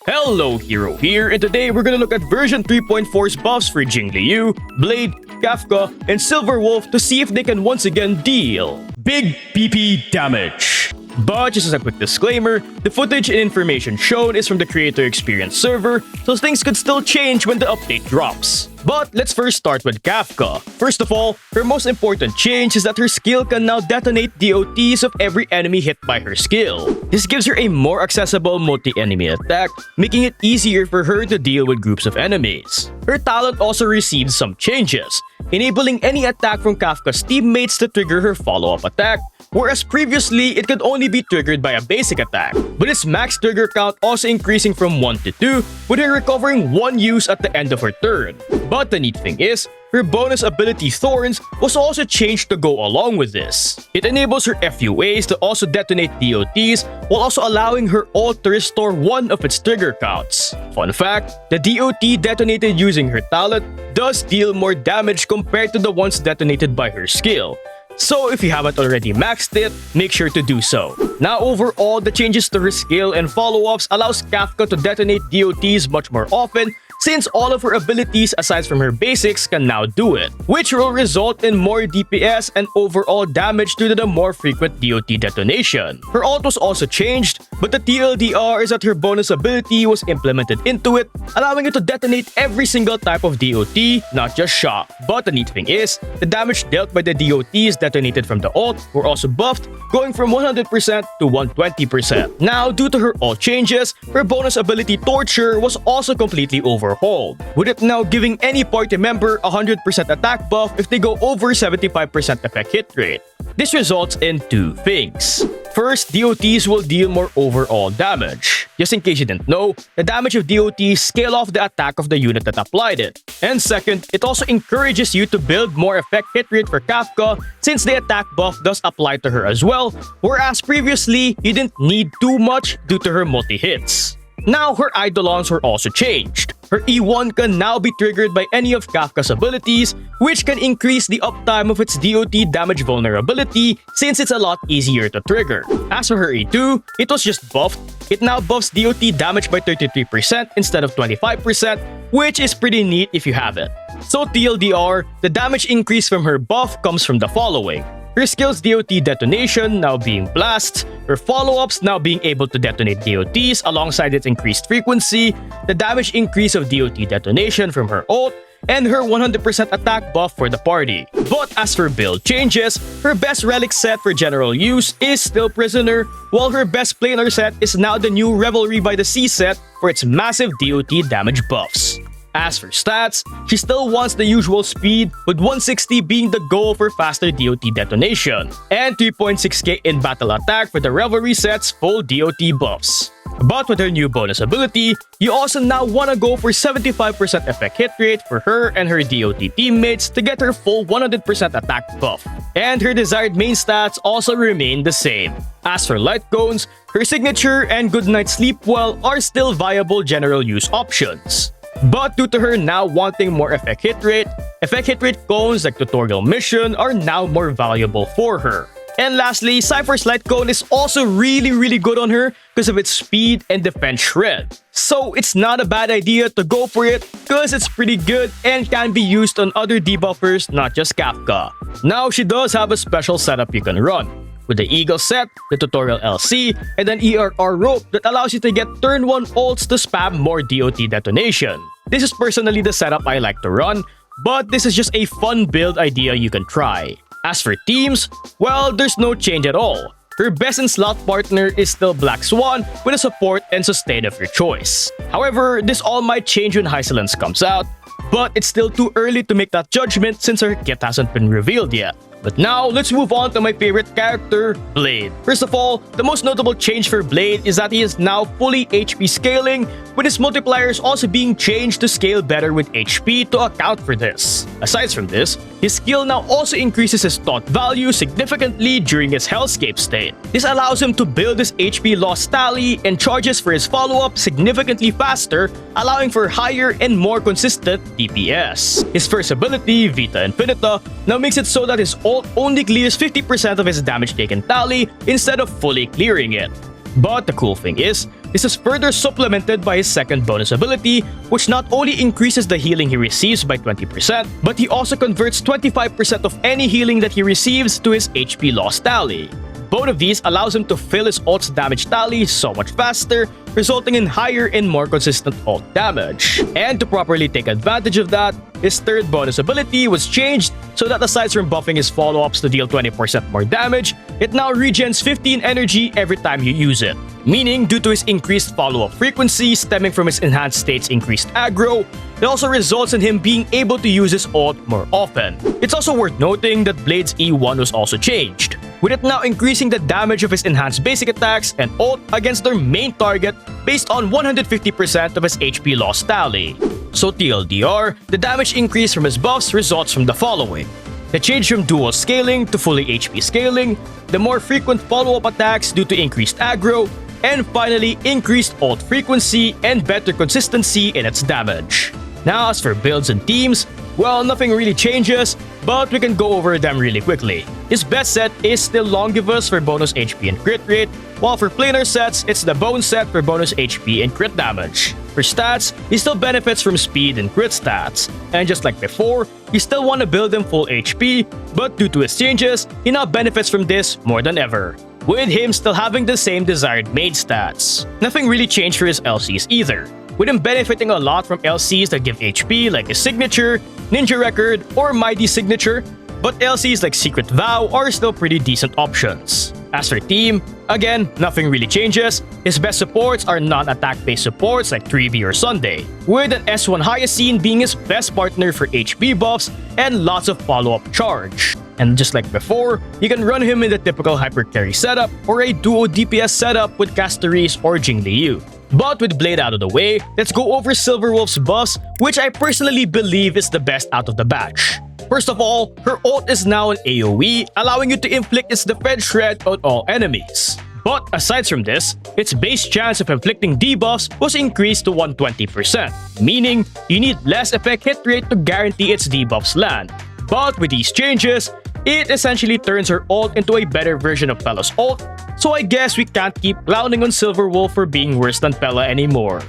Hello, Heero here, and today we're gonna look at version 3.4's buffs for Jingliu, Blade, Kafka, and Silver Wolf to see if they can once again deal big PP damage. But just as a quick disclaimer, the footage and information shown is from the creator experience server, so things could still change when the update drops. But let's first start with Kafka. First of all, her most important change is that her skill can now detonate DOTs of every enemy hit by her skill. This gives her a more accessible multi-enemy attack, making it easier for her to deal with groups of enemies. Her talent also received some changes, enabling any attack from Kafka's teammates to trigger her follow-up attack, whereas previously it could only be triggered by a basic attack, with its max trigger count also increasing from 1 to 2, with her recovering 1 use at the end of her turn. But the neat thing is, her bonus ability Thorns was also changed to go along with this. It enables her FUAs to also detonate DOTs while also allowing her ult to restore 1 of its trigger counts. Fun fact, the DOT detonated using her talent does deal more damage compared to the ones detonated by her skill. So if you haven't already maxed it, make sure to do so. Now overall, the changes to her skill and follow-ups allows Kafka to detonate DOTs much more often, since all of her abilities aside from her basics can now do it, which will result in more DPS and overall damage due to the more frequent DOT detonation. Her ult was also changed, but the TLDR is that her bonus ability was implemented into it, allowing it to detonate every single type of DOT, not just shock. But the neat thing is, the damage dealt by the DOTs detonated from the ult were also buffed, going from 100% to 120%. Now, due to her ult changes, her bonus ability Torture was also completely overhauled, with it now giving any party member 100% attack buff if they go over 75% effect hit rate. This results in 2 things. First, DOTs will deal more overall damage. Just in case you didn't know, the damage of DOTs scale off the attack of the unit that applied it. And second, it also encourages you to build more effect hit rate for Kafka since the attack buff does apply to her as well, whereas previously, you didn't need too much due to her multi-hits. Now, her Eidolons were also changed. Her E1 can now be triggered by any of Kafka's abilities, which can increase the uptime of its DOT damage vulnerability since it's a lot easier to trigger. As for her E2, it was just buffed. It now buffs DOT damage by 33% instead of 25%, which is pretty neat if you have it. So TLDR, the damage increase from her buff comes from the following. Her skill's DOT detonation now being blast, her follow-ups now being able to detonate DOTs alongside its increased frequency, the damage increase of DOT detonation from her ult, and her 100% attack buff for the party. But as for build changes, her best relic set for general use is still Prisoner, while her best planar set is now the new Revelry by the Sea set for its massive DOT damage buffs. As for stats, she still wants the usual speed, with 160 being the goal for faster DOT detonation, and 3.6k in battle attack for the Revelry set's full DOT buffs. But with her new bonus ability, you also now want to go for 75% effect hit rate for her and her DOT teammates to get her full 100% attack buff. And her desired main stats also remain the same. As for light cones, her signature and good night sleep well are still viable general use options. But due to her now wanting more effect hit rate cones like tutorial mission are now more valuable for her. And lastly, Cypher's light cone is also really good on her because of its speed and defense shred. So it's not a bad idea to go for it because it's pretty good and can be used on other debuffers, not just Kafka. Now she does have a special setup you can run, with the Eagle set, the Tutorial LC, and an ERR rope that allows you to get turn 1 ults to spam more DOT detonation. This is personally the setup I like to run, but this is just a fun build idea you can try. As for teams, well, there's no change at all. Her best in slot partner is still Black Swan with a support and sustain of your choice. However, this all might change when Hysolence comes out, but it's still too early to make that judgment since her kit hasn't been revealed yet. But now, let's move on to my favorite character, Blade. First of all, the most notable change for Blade is that he is now fully HP scaling, with his multipliers also being changed to scale better with HP to account for this. Aside from this, his skill now also increases his taunt value significantly during his Hellscape state. This allows him to build his HP loss tally and charges for his follow-up significantly faster, allowing for higher and more consistent DPS. His first ability, Vita Infinita, now makes it so that his ult only clears 50% of his damage taken tally instead of fully clearing it. But the cool thing is, This is further supplemented by his second bonus ability, which not only increases the healing he receives by 20%, but he also converts 25% of any healing that he receives to his HP loss tally. Both of these allows him to fill his ult's damage tally so much faster, resulting in higher and more consistent ult damage. And to properly take advantage of that, his third bonus ability was changed so that aside from buffing his follow-ups to deal 20% more damage, it now regens 15 energy every time you use it. Meaning, due to his increased follow-up frequency stemming from his enhanced state's increased aggro, it also results in him being able to use his ult more often. It's also worth noting that Blade's E1 was also changed, with it now increasing the damage of his enhanced basic attacks and ult against their main target based on 150% of his HP loss tally. So TLDR, the damage increase from his buffs results from the following: the change from dual scaling to fully HP scaling, the more frequent follow-up attacks due to increased aggro, and finally increased ult frequency and better consistency in its damage. Now as for builds and teams, well, nothing really changes, but we can go over them really quickly. His best set is still Longivus for bonus HP and crit rate, while for planar sets, it's the Bone set for bonus HP and crit damage. For stats, he still benefits from speed and crit stats, and just like before, you still want to build him full HP, but due to his changes, he now benefits from this more than ever, with him still having the same desired main stats. Nothing really changed for his LCs either, with him benefiting a lot from LCs that give HP like his signature, Ninja Record, or Mighty Signature, but LCs like Secret Vow are still pretty decent options. As for team, again, nothing really changes. His best supports are non-attack based supports like 3B or Sunday, with an S1 Hyacinth being his best partner for HP buffs and lots of follow-up charge. And just like before, you can run him in the typical hyper carry setup or a duo DPS setup with Castoris or Jingliu. But with Blade out of the way, let's go over Silver Wolf's buffs, which I personally believe is the best out of the batch. First of all, her ult is now an AoE, allowing you to inflict its defense shred on all enemies. But aside from this, its base chance of inflicting debuffs was increased to 120%, meaning you need less effect hit rate to guarantee its debuffs land. But with these changes, it essentially turns her ult into a better version of Pella's ult, so I guess we can't keep clowning on Silver Wolf for being worse than Pella anymore.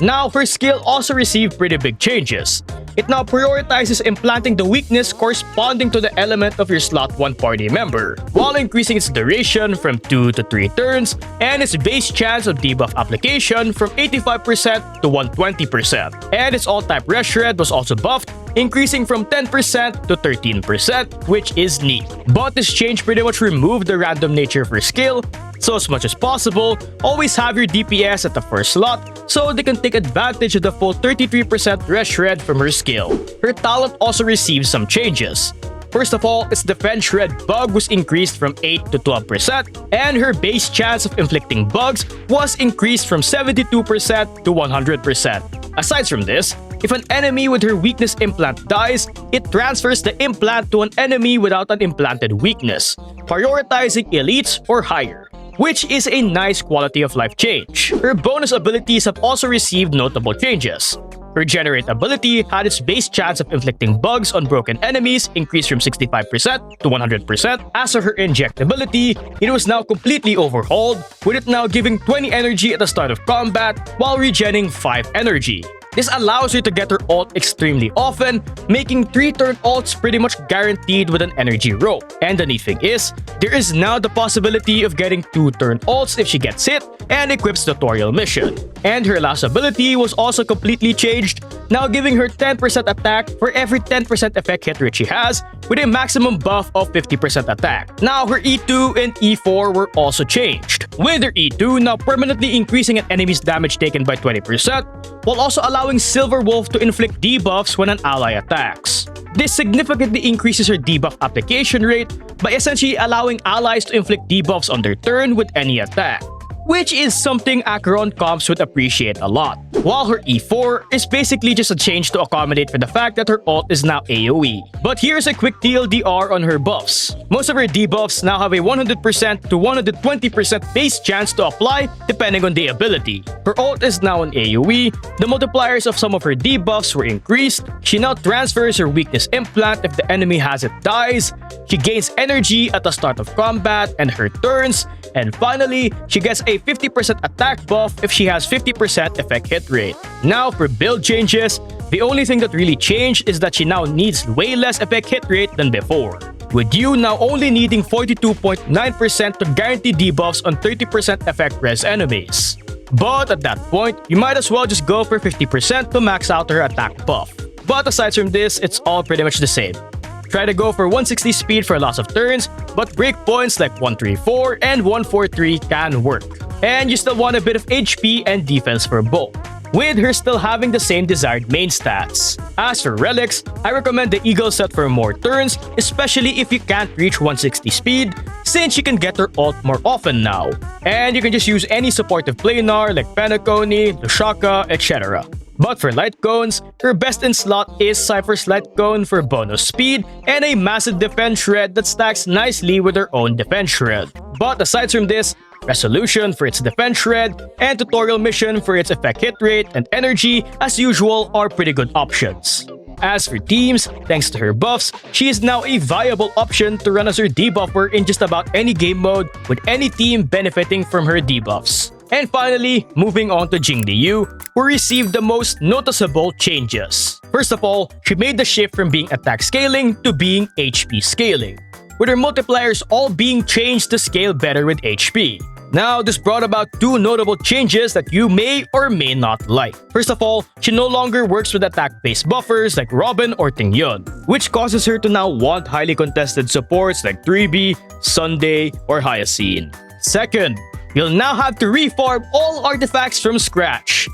Now, her skill also received pretty big changes. It now prioritizes implanting the weakness corresponding to the element of your slot 1 party member, while increasing its duration from 2 to 3 turns and its base chance of debuff application from 85% to 120%. And its all-type Res Shred was also buffed, increasing from 10% to 13%, which is neat. But this change pretty much removed the random nature of her skill, so as much as possible, always have your DPS at the first slot so they can take advantage of the full 33% Res Shred from her skill. Her talent also received some changes. First of all, its defense shred bug was increased from 8 to 12%, and her base chance of inflicting bugs was increased from 72% to 100%. Aside from this, if an enemy with her weakness implant dies, it transfers the implant to an enemy without an implanted weakness, prioritizing elites or higher, which is a nice quality of life change. Her bonus abilities have also received notable changes. Her Generate ability had its base chance of inflicting bugs on broken enemies increased from 65% to 100%. As for her Inject ability, it was now completely overhauled, with it now giving 20 energy at the start of combat while regenerating 5 energy. This allows you to get her ult extremely often, making 3-turn ults pretty much guaranteed with an energy rope. And the neat thing is, there is now the possibility of getting 2-turn ults if she gets hit and equips tutorial mission. And her last ability was also completely changed, now giving her 10% attack for every 10% effect hit rate she has, with a maximum buff of 50% attack. Now her E2 and E4 were also changed, with her E2 now permanently increasing an enemy's damage taken by 20%, while also allowing Silver Wolf to inflict debuffs when an ally attacks. This significantly increases her debuff application rate by essentially allowing allies to inflict debuffs on their turn with any attack, which is something Acheron comps would appreciate a lot. while her E4 is basically just a change to accommodate for the fact that her ult is now AoE. But here's a quick TLDR on her buffs. Most of her debuffs now have a 100% to 120% base chance to apply depending on the ability. Her ult is now an AoE, the multipliers of some of her debuffs were increased, she now transfers her weakness implant if the enemy has it dies, she gains energy at the start of combat and her turns, and finally, she gets a 50% attack buff if she has 50% effect hit rate. Now for build changes, the only thing that really changed is that she now needs way less effect hit rate than before, with you now only needing 42.9% to guarantee debuffs on 30% effect res enemies. But at that point, you might as well just go for 50% to max out her attack buff. But aside from this, it's all pretty much the same. Try to go for 160 speed for lots of turns, but breakpoints like 134 and 143 can work. And you still want a bit of HP and defense for both, with her still having the same desired main stats. As for relics, I recommend the Eagle set for more turns, especially if you can't reach 160 speed, since you can get her ult more often now. And you can just use any supportive planar like Penacony, Lushaka, etc. But for light cones, her best in slot is Cypher's light cone for bonus speed and a massive defense shred that stacks nicely with her own defense shred. But aside from this, resolution for its defense shred and tutorial mission for its effect hit rate and energy as usual are pretty good options. As for teams, thanks to her buffs, she is now a viable option to run as her debuffer in just about any game mode, with any team benefiting from her debuffs. And finally, moving on to Jingliu, who received the most noticeable changes. First of all, she made the shift from being attack scaling to being HP scaling, with her multipliers all being changed to scale better with HP. Now, this brought about two notable changes that you may or may not like. First of all, she no longer works with attack-based buffers like Robin or Tingyun, which causes her to now want highly contested supports like 3B, Sunday, or Hyacin. Second, you'll now have to reform all artifacts from scratch.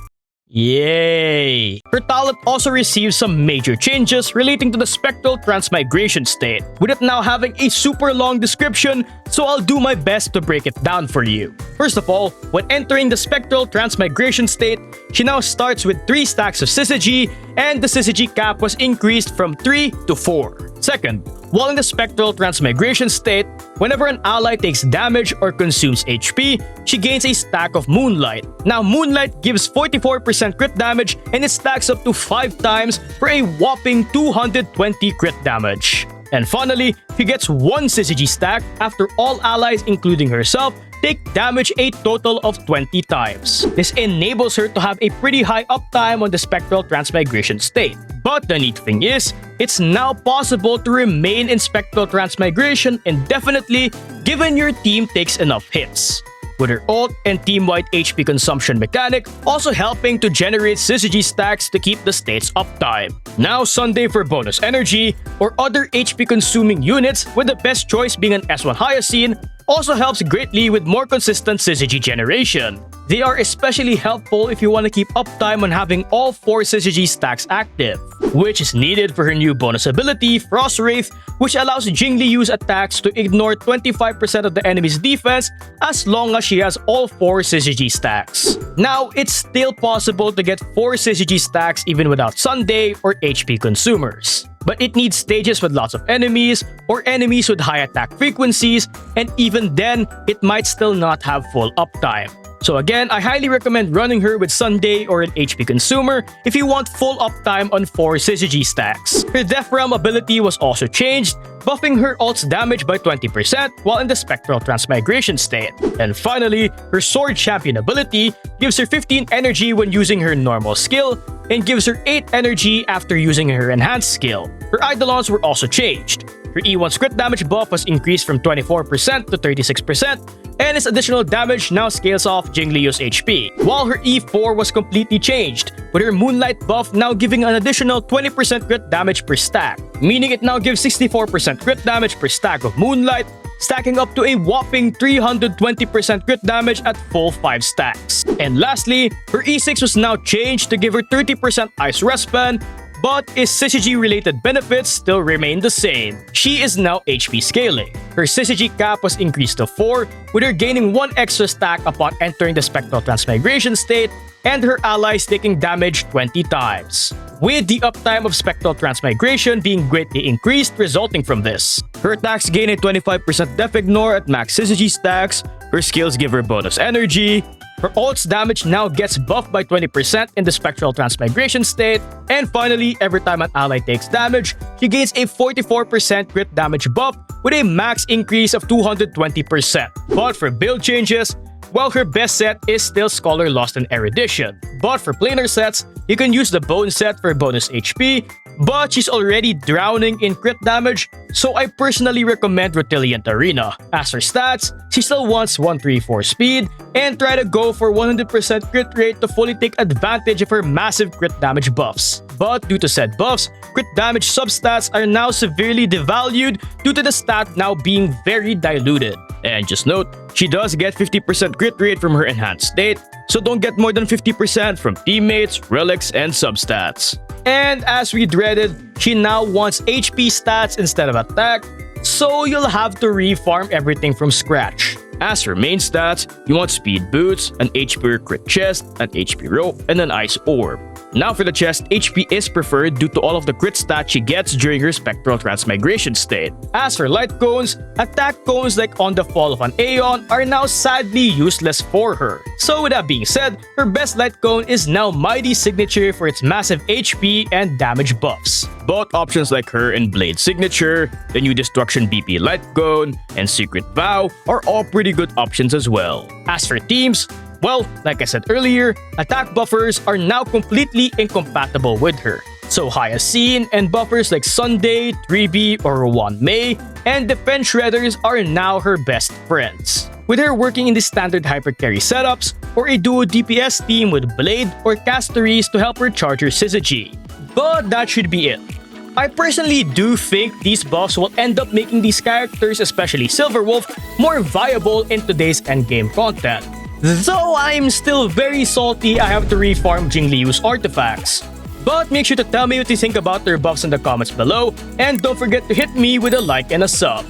Yay! Her talent also receives some major changes relating to the spectral transmigration state, with it now having a super long description, so I'll do my best to break it down for you. First of all, when entering the spectral transmigration state, she now starts with 3 stacks of syzygy, and the syzygy cap was increased from 3 to 4. Second, while in the spectral transmigration state, whenever an ally takes damage or consumes HP, she gains a stack of Moonlight. Now, Moonlight gives 44% crit damage and it stacks up to 5 times for a whopping 220 crit damage. And finally, she gets 1 syzygy stack after all allies, including herself, take damage a total of 20 times. This enables her to have a pretty high uptime on the spectral transmigration state. But the neat thing is, it's now possible to remain in spectral transmigration indefinitely given your team takes enough hits, with her ult and team-wide HP consumption mechanic also helping to generate syzygy stacks to keep the state's uptime. Now Sunday for bonus energy or other HP consuming units, with the best choice being an S1 Hyacin, also helps greatly with more consistent syzygy generation. They are especially helpful if you want to keep uptime on having all 4 syzygy stacks active, which is needed for her new bonus ability, Frost Wraith, which allows Jingliu's attacks to ignore 25% of the enemy's defense as long as she has all 4 syzygy stacks. Now, it's still possible to get 4 syzygy stacks even without Sunday or HP consumers, but it needs stages with lots of enemies or enemies with high attack frequencies, and even then, it might still not have full uptime. So again, I highly recommend running her with Sunday or an HP consumer if you want full uptime on 4 syzygy stacks. Her Death Realm ability was also changed, buffing her ult's damage by 20% while in the spectral transmigration state. And finally, her Sword Champion ability gives her 15 energy when using her normal skill, and gives her 8 energy after using her enhanced skill. Her Eidolons were also changed. Her E1's crit damage buff was increased from 24% to 36%, and its additional damage now scales off Jingliu's HP. While her E4 was completely changed, with her Moonlight buff now giving an additional 20% crit damage per stack, meaning it now gives 64% crit damage per stack of Moonlight, stacking up to a whopping 320% crit damage at full 5 stacks. And lastly, her E6 was now changed to give her 30% Ice Respan, But his syzygy-related benefits still remain the same. She is now HP scaling. Her syzygy cap was increased to 4, with her gaining 1 extra stack upon entering the Spectral Transmigration state, and her allies taking damage 20 times, with the uptime of Spectral Transmigration being greatly increased resulting from this. Her attacks gain a 25% def ignore at max syzygy stacks, her skills give her bonus energy, her ult's damage now gets buffed by 20% in the Spectral Transmigration state, and finally, every time an ally takes damage, she gains a 44% crit damage buff with a max increase of 220%. But for build changes, well, her best set is still Scholar Lost in Erudition. But for planar sets, you can use the Bone set for bonus HP, but she's already drowning in crit damage, so I personally recommend Rutilient Arena. As for stats, she still wants 134 speed, and try to go for 100% crit rate to fully take advantage of her massive crit damage buffs. But due to said buffs, crit damage substats are now severely devalued due to the stat now being very diluted. And just note, she does get 50% crit rate from her enhanced state, so don't get more than 50% from teammates, relics, and substats. And as we dreaded, she now wants HP stats instead of attack, so you'll have to refarm everything from scratch. As for main stats, you want speed boots, an HP crit chest, an HP rope, and an ice orb. Now for the chest, HP is preferred due to all of the crit stats she gets during her Spectral Transmigration state. As for light cones, attack cones like On the Fall of an Aeon are now sadly useless for her. So with that being said, her best light cone is now Mighty Signature for its massive HP and damage buffs. But options like her and Blade Signature, the new Destruction BP light cone, and Secret Vow are all pretty good options as well. As for teams, well, like I said earlier, attack buffers are now completely incompatible with her. So Hyacinth and buffers like Sunday, 3B, or Wan Mei, and defense shredders are now her best friends, with her working in the standard hypercarry setups or a duo DPS team with Blade or Casteries to help her charge her syzygy. But that should be it. I personally do think these buffs will end up making these characters, especially Silver Wolf, more viable in today's endgame content. Though I'm still very salty I have to refarm Jingliu's artifacts. But make sure to tell me what you think about their buffs in the comments below, and don't forget to hit me with a like and a sub.